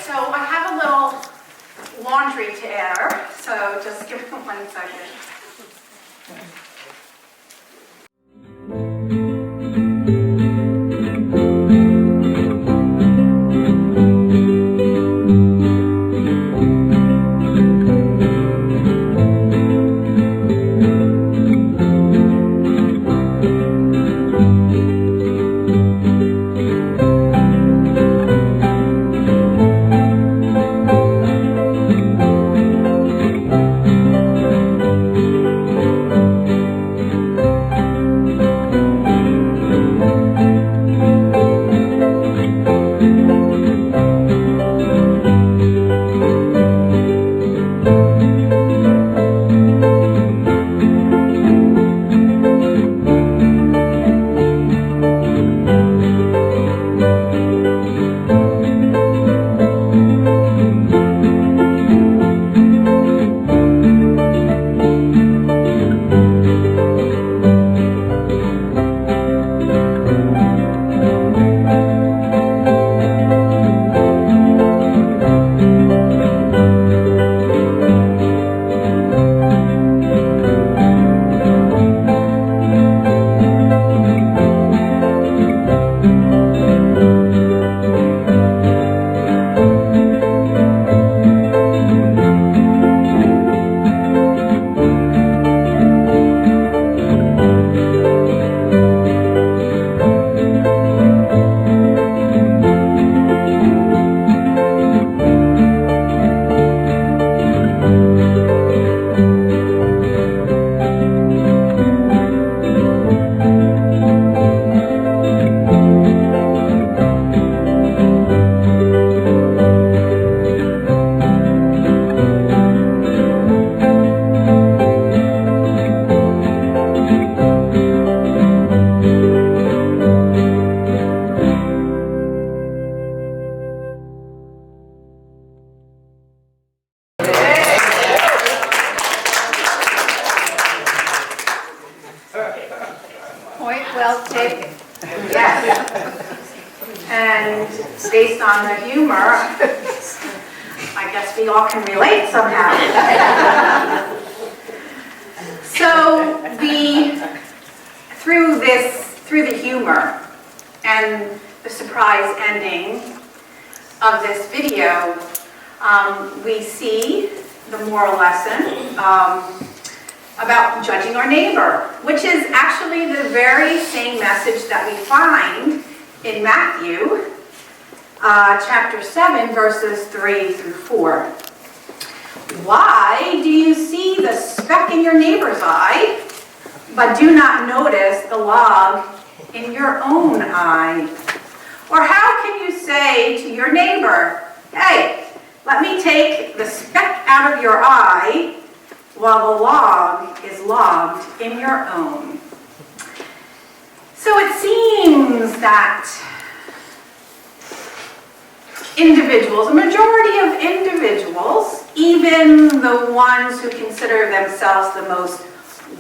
So I have a little laundry to air, so just give me 1 second. Point well taken. Yes. And based on the humor, I guess we all can relate somehow. So through the humor and the surprise ending of this video, we see the moral lesson about judging our neighbor, which is actually the very same message that we find in Matthew chapter 7, verses 3 through 4. Why do you see the speck in your neighbor's eye, but do not notice the log in your own eye? Or how can you say to your neighbor, hey, let me take the speck out of your eye, while the log is logged in your own? So it seems that individuals, a majority of individuals, even the ones who consider themselves the most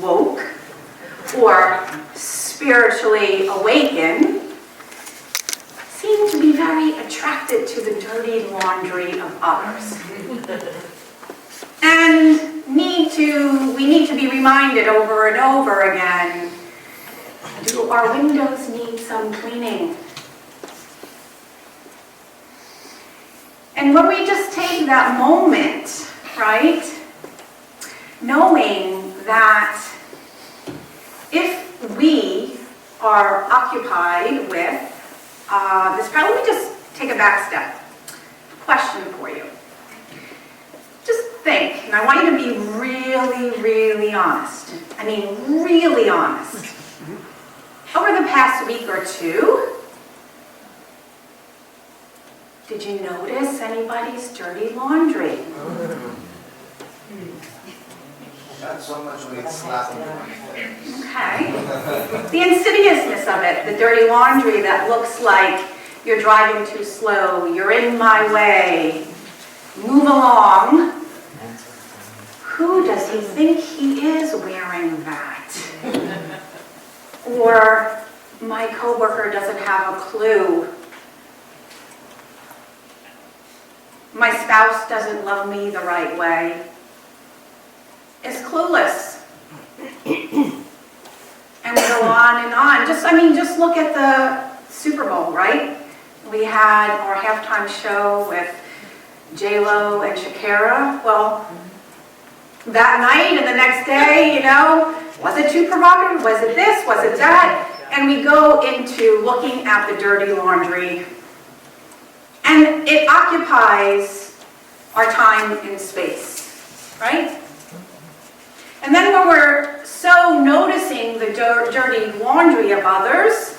woke or spiritually awakened, seem to be very attracted to the dirty laundry of others. And we need to be reminded over and over again, do our windows need some cleaning? And when we just take that moment, right, knowing that if we are occupied with this problem, let me just take a back step. Question for you. Just think, and I want you to be really, really honest. I mean, really honest. Over the past week or two, did you notice anybody's dirty laundry? Not so much when it's slapping on my face. Okay. The insidiousness of it, the dirty laundry that looks like you're driving too slow, you're in my way, move along. Who does he think he is wearing that? Or my coworker doesn't have a clue. spouse doesn't love me the right way is clueless. And we go on and on. Just look at the Super Bowl, right? We had our halftime show with J-Lo and Shakira. Well, that night and the next day, was it too provocative? Was it this? Was it that? And we go into looking at the dirty laundry. And it occupies our time and space, right? And then when we're so noticing the dirty laundry of others,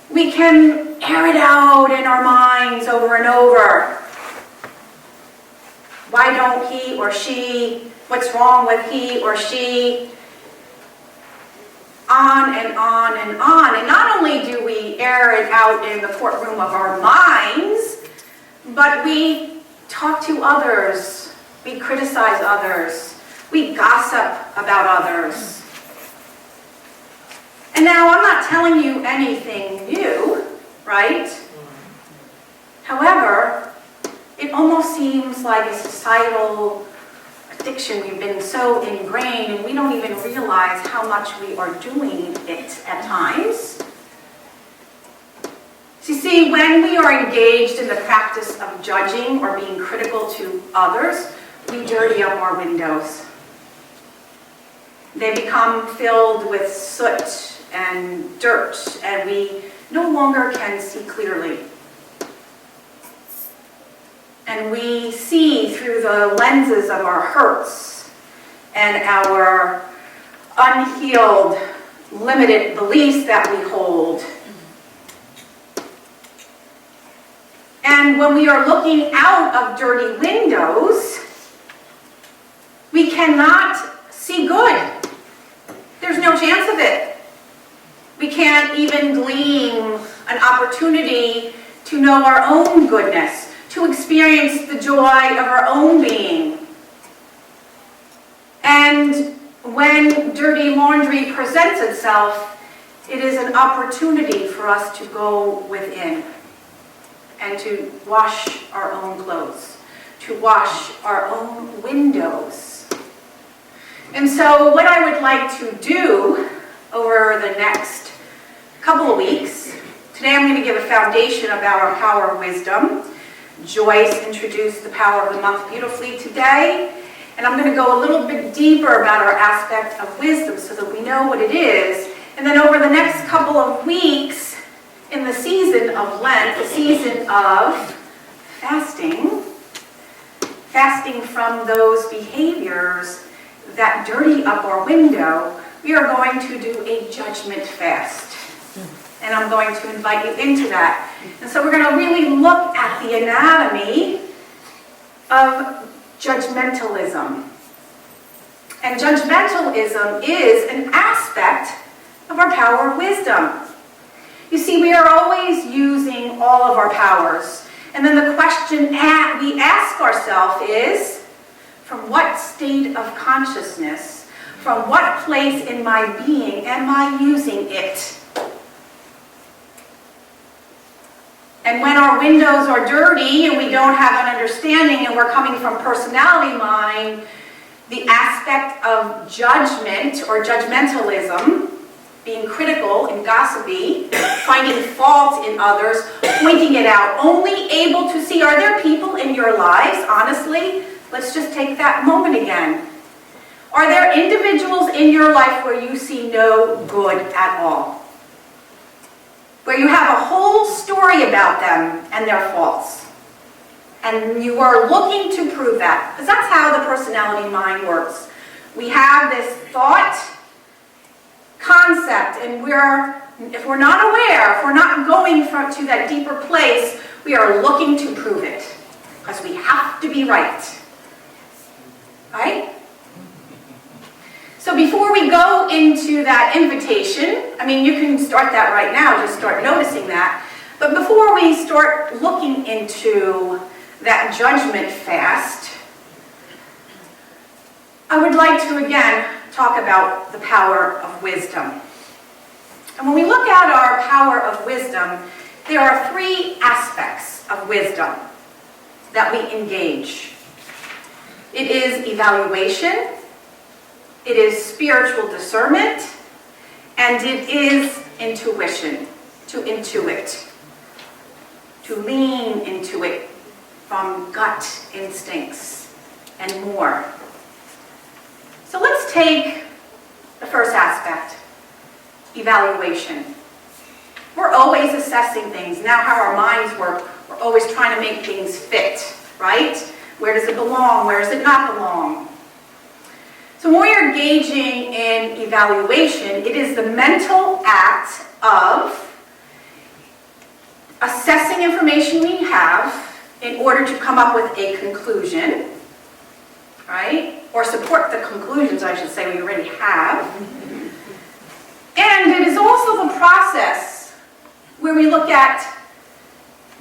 we can air it out in our minds over and over. Why don't he or she? What's wrong with he or she? On and on and on. And not only do we air it out in the courtroom of our minds, but we talk to others, we criticize others, we gossip about others. And now I'm not telling you anything new, right? However, it almost seems like a societal addiction. We've been so ingrained and we don't even realize how much we are doing it at times. So you see, when we are engaged in the practice of judging or being critical to others, we dirty up our windows. They become filled with soot and dirt, and we no longer can see clearly. And we see through the lenses of our hurts and our unhealed, limited beliefs that we hold. And when we are looking out of dirty windows, we cannot see good. There's no chance of it. We can't even glean an opportunity to know our own goodness, to experience the joy of our own being. And when dirty laundry presents itself, it is an opportunity for us to go within and to wash our own clothes, to wash our own windows. And so what I would like to do over the next couple of weeks, today I'm going to give a foundation about our power of wisdom. Joyce introduced the power of the month beautifully today, and I'm going to go a little bit deeper about our aspect of wisdom so that we know what it is. And then over the next couple of weeks, in the season of Lent, the season of fasting from those behaviors that dirty up our window, we are going to do a judgment fast. And I'm going to invite you into that. And so we're going to really look at the anatomy of judgmentalism. And judgmentalism is an aspect of our power of wisdom. You see, we are always using all of our powers. And then the question we ask ourselves is, from what state of consciousness, from what place in my being am I using it? And when our windows are dirty and we don't have an understanding and we're coming from personality mind, the aspect of judgment or judgmentalism, being critical and gossipy, finding fault in others, pointing it out, only able to see, are there people in your lives, honestly? Let's just take that moment again. Are there individuals in your life where you see no good at all? Where you have a whole story about them and their faults. And you are looking to prove that. Because that's how the personality mind works. We have this thought, concept, and if we're not aware, if we're not going to that deeper place, we are looking to prove it. Because we have to be right. Right? So before we go into that invitation, you can start that right now, just start noticing that. But before we start looking into that judgment fast, I would like to again talk about the power of wisdom. And when we look at our power of wisdom, there are three aspects of wisdom. that we engage. It is evaluation, it is spiritual discernment, and it is intuition, to intuit, to lean into it from gut instincts and more. So let's take the first aspect, evaluation. We're always assessing things. Now how our minds work, we're always trying to make things fit, right? Where does it belong? Where does it not belong? So when we're engaging in evaluation, it is the mental act of assessing information we have in order to come up with a conclusion, right? Or support the conclusions, I should say, we already have. And it is also the process where we look at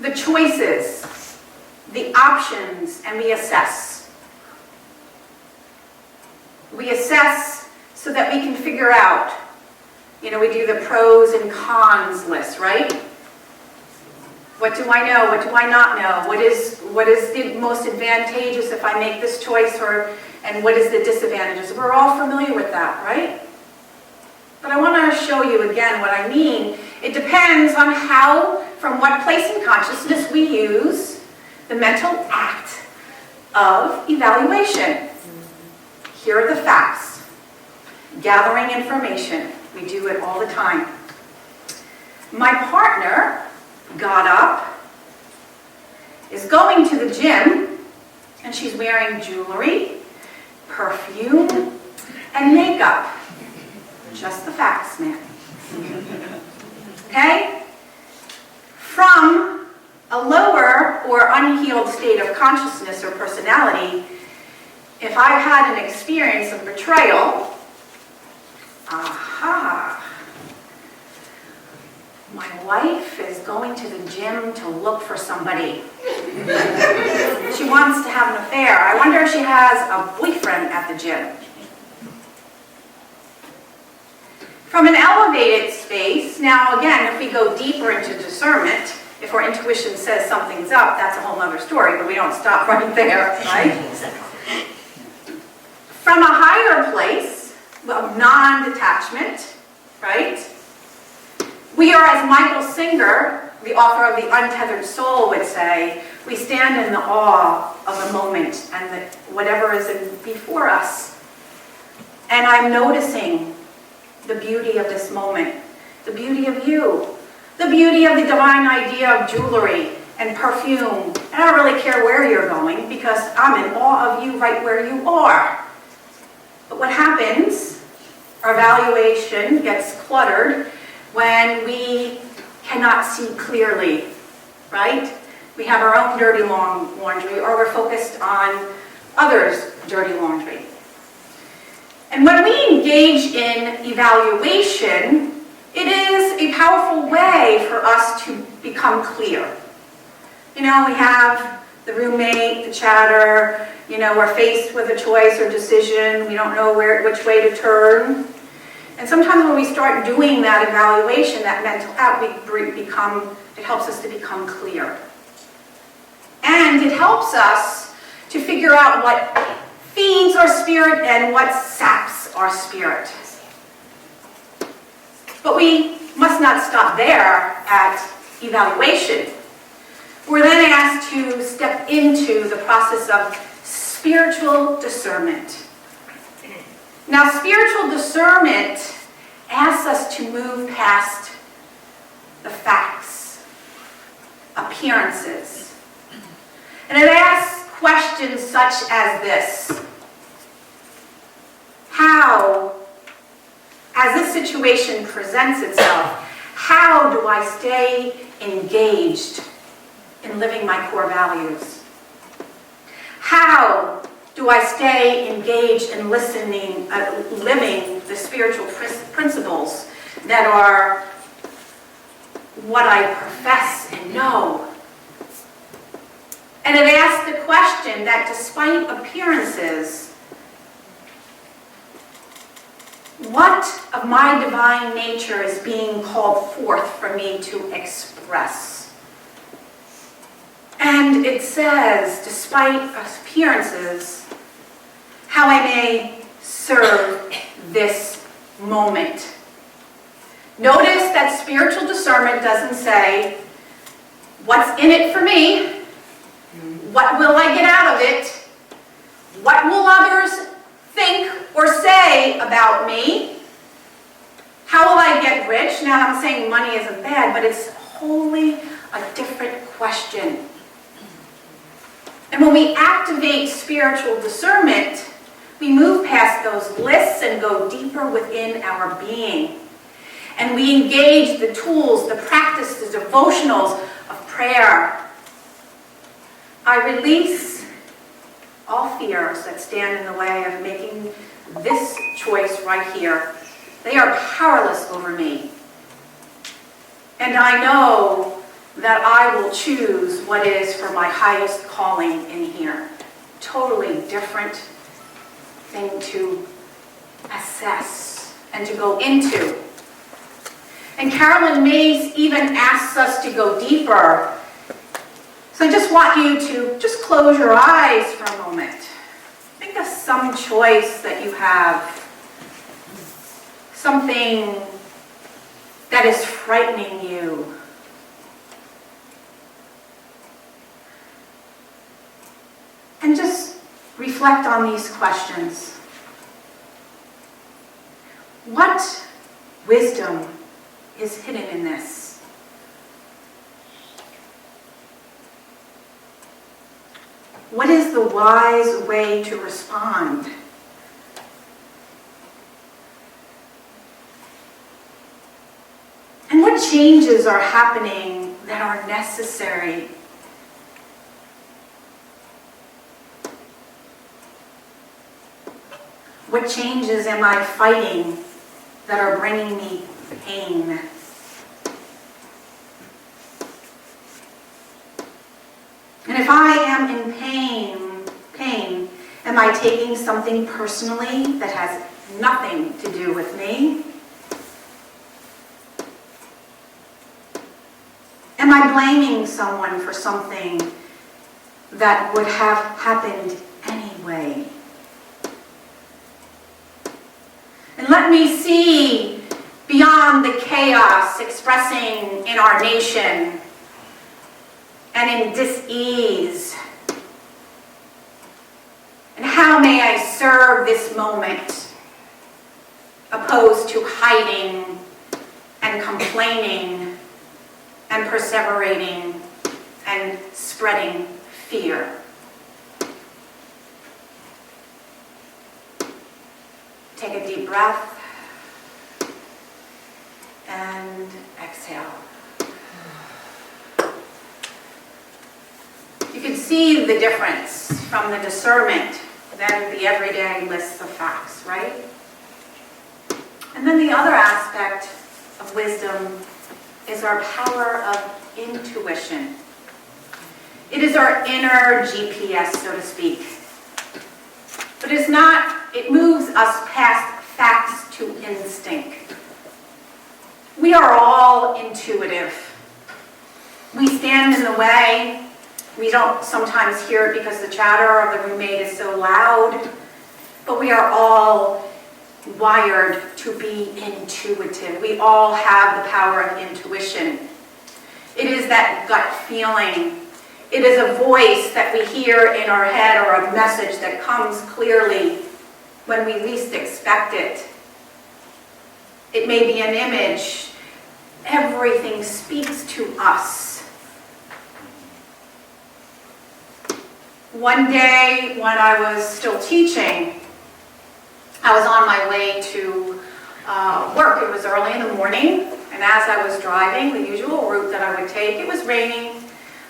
the choices, the options, and we assess. We assess so that we can figure out, we do the pros and cons list, right? What do I know? What do I not know? What is the most advantageous if I make this choice, and what is the disadvantages? We're all familiar with that, right? But I want to show you again what I mean. It depends on from what place in consciousness we use the mental act of evaluation. Here are the facts. Gathering information. We do it all the time. My partner got up, is going to the gym, and she's wearing jewelry, perfume, and makeup. Just the facts, man. Okay? From a lower or unhealed state of consciousness or personality, if I've had an experience of betrayal, my wife is going to the gym to look for somebody. She wants to have an affair. I wonder if she has a boyfriend at the gym. From an elevated space, now again, if we go deeper into discernment, if our intuition says something's up, that's a whole other story, but we don't stop right there, right? From a higher place of non-detachment, right? We are, as Michael Singer, the author of The Untethered Soul, would say, we stand in the awe of the moment and whatever is before us. And I'm noticing the beauty of this moment, the beauty of you, the beauty of the divine idea of jewelry and perfume. And I don't really care where you're going because I'm in awe of you right where you are. But what happens, our evaluation gets cluttered when we cannot see clearly, right? We have our own dirty laundry, or we're focused on others' dirty laundry. And when we engage in evaluation, it is a powerful way for us to become clear. We have the roommate, the chatter, we're faced with a choice or decision, we don't know which way to turn. And sometimes when we start doing that evaluation, that mental act, it helps us to become clear. And it helps us to figure out what feeds our spirit and what saps our spirit. But we must not stop there at evaluation. We're then asked to step into the process of spiritual discernment. Now, spiritual discernment asks us to move past the facts, appearances. And it asks questions such as this. How, as this situation presents itself, how do I stay engaged in living my core values? How do I stay engaged in living the spiritual principles that are what I profess and know? And it asks the question that despite appearances, what of my divine nature is being called forth for me to express? And it says, despite appearances, how I may serve this moment. Notice that spiritual discernment doesn't say, what's in it for me? What will I get out of it? What will others think or say about me? How will I get rich? Now, I'm saying money isn't bad, but it's wholly a different question. And when we activate spiritual discernment, we move past those lists and go deeper within our being. And we engage the tools, the practice, the devotionals of prayer. I release all fears that stand in the way of making this choice right here. They are powerless over me. And I know that I will choose what is for my highest calling in here. Totally different thing to assess and to go into. And Carolyn Mays even asks us to go deeper. So I just want you to just close your eyes for a moment. Think of some choice that you have. Something that is frightening you. And just reflect on these questions. What wisdom is hidden in this? What is the wise way to respond? And what changes are happening that are necessary? What changes am I fighting that are bringing me pain? And if I am in pain, am I taking something personally that has nothing to do with me? Am I blaming someone for something that would have happened anyway? And let me see beyond the chaos expressing in our nation and in dis-ease. And how may I serve this moment opposed to hiding and complaining and perseverating and spreading fear? Take a deep breath and exhale. You can see the difference from the discernment than the everyday lists of facts, right? And then the other aspect of wisdom is our power of intuition. It is our inner GPS, so to speak. But it's not, it moves us past facts to instinct. We are all intuitive. We stand in the way. We don't sometimes hear it because the chatter of the roommate is so loud, but we are all wired to be intuitive. We all have the power of intuition. It is that gut feeling. It is a voice that we hear in our head or a message that comes clearly when we least expect it. It may be an image. Everything speaks to us. One day when I was still teaching, I was on my way to work. It was early in the morning, and as I was driving the usual route that I would take, it was raining.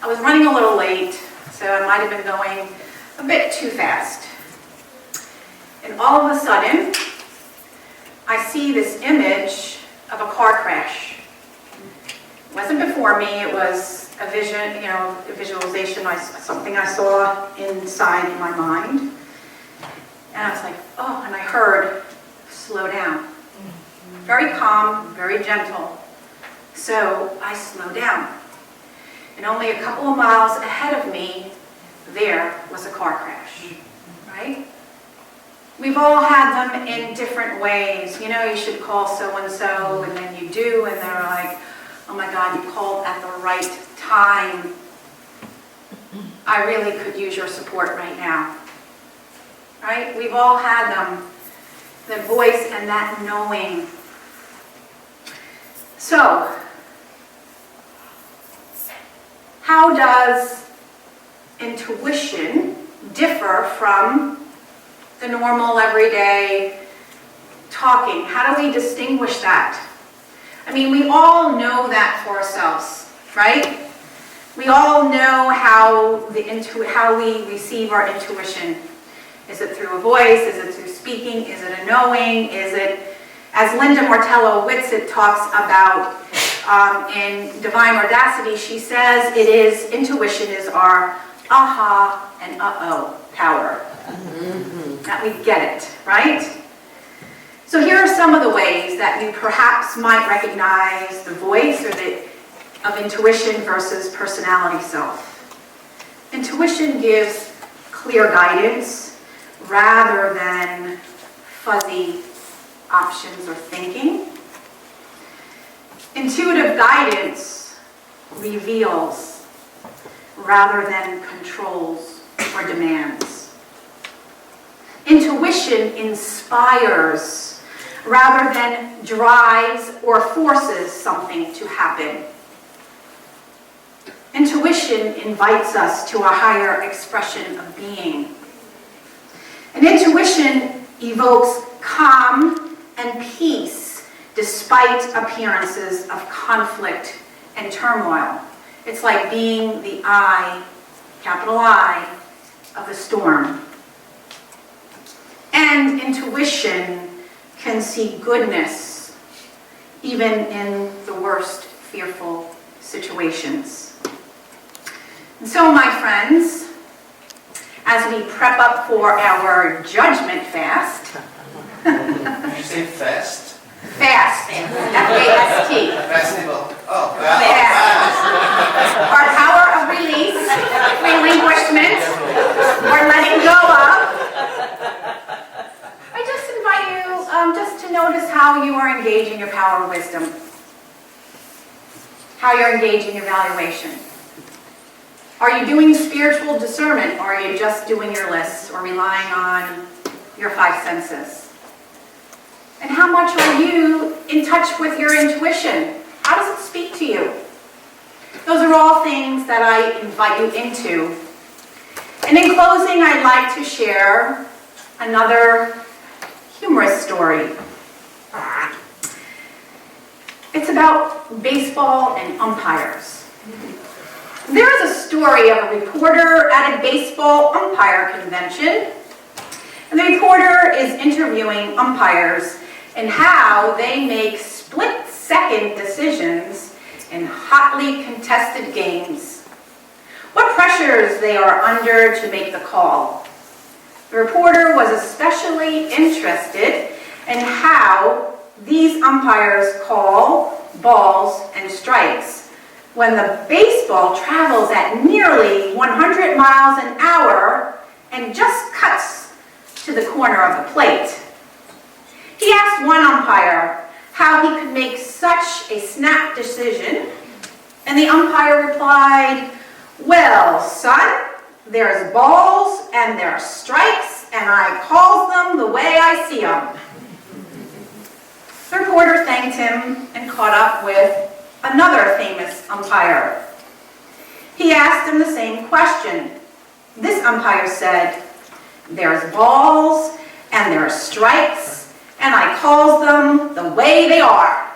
I was running a little late, so I might have been going a bit too fast. And all of a sudden, I see this image of a car crash. It wasn't before me, it was a vision, a visualization, something I saw inside my mind. And I was like, oh, and I heard, slow down. Very calm, very gentle. So I slowed down. and only a couple of miles ahead of me, there was a car crash, right? We've all had them in different ways. You know, you should call so-and-so, and then you do, and they're like, oh my God, you called at the right time. I really could use your support right now. Right? We've all had them, the voice and that knowing. So, how does intuition differ from the normal everyday talking? How do we distinguish that? I mean, we all know that for ourselves, right? We all know how we receive our intuition. Is it through a voice? Is it through speaking? Is it a knowing? Is it, as Linda Martello Whitsitt talks about in Divine Audacity, she says intuition is our aha and uh-oh power. That we get it, right? So here are some of the ways that you perhaps might recognize the voice of intuition versus personality self. Intuition gives clear guidance rather than fuzzy options or thinking. Intuitive guidance reveals rather than controls or demands. Intuition inspires rather than drives or forces something to happen. Intuition invites us to a higher expression of being. And intuition evokes calm and peace despite appearances of conflict and turmoil. It's like being the eye, capital I, of the storm. And intuition can see goodness even in the worst fearful situations. And so, my friends, as we prep up for our judgment fast. Did you say fast? Fast. F-A-S-T. Festival. Oh, Fast. Our power of release, relinquishment, or letting go of. I just invite you just to notice how you are engaging your power of wisdom. How you're engaging evaluation. Are you doing spiritual discernment, or are you just doing your lists or relying on your five senses? And how much are you in touch with your intuition? How does it speak to you? Those are all things that I invite you into. And in closing, I'd like to share another humorous story. It's about baseball and umpires. There is a story of a reporter at a baseball umpire convention. And the reporter is interviewing umpires and how they make split-second decisions in hotly contested games. What pressures they are under to make the call. The reporter was especially interested in how these umpires call balls and strikes when the baseball travels at nearly 100 miles an hour and just cuts to the corner of the plate. He asked one umpire how he could make such a snap decision, and the umpire replied, "Well, son, there's balls and there's strikes, and I calls them the way I see them." The reporter thanked him and caught up with another famous umpire. He asked him the same question. This umpire said, "There's balls and there's strikes, and I calls them the way they are."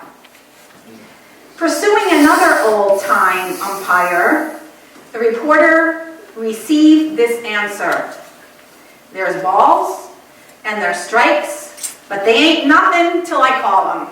Pursuing another old-time umpire, the reporter received this answer: "There's balls and there's strikes, but they ain't nothing till I call them."